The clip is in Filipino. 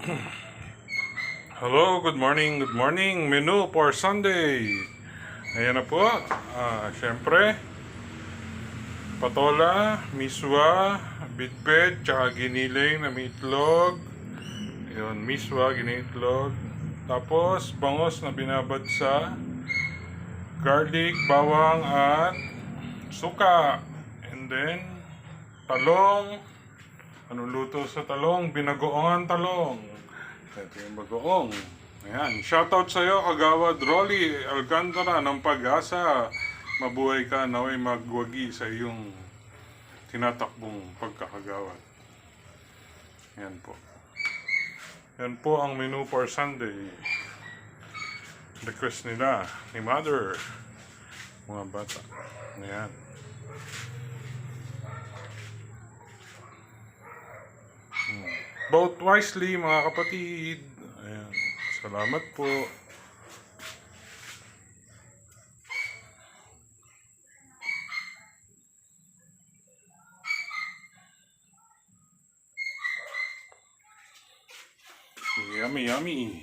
Hello, good morning, good morning. Menu for Sunday. Ayan na po. Syempre, patola, miswa, bitbit, tsaka giniling na may itlog. Yun, miswa, ginitlog. Tapos, bangos na binabad sa garlic, bawang, at suka. And then, talong. Anong luto sa talong? Binagoongan talong. Ito yung bagoong. Ayan. Shoutout sa'yo, Kagawad Rolly Alcantara ng Pag-asa. Mabuhay ka, naway magwagi sa iyong tinatakbong pagkakagawad. Yan po. Yan po ang menu for Sunday. Request nila ni Mother. Mga bata. Ayan. Vote wisely, mga kapatid. Ayan. Salamat po. Yummy, yummy.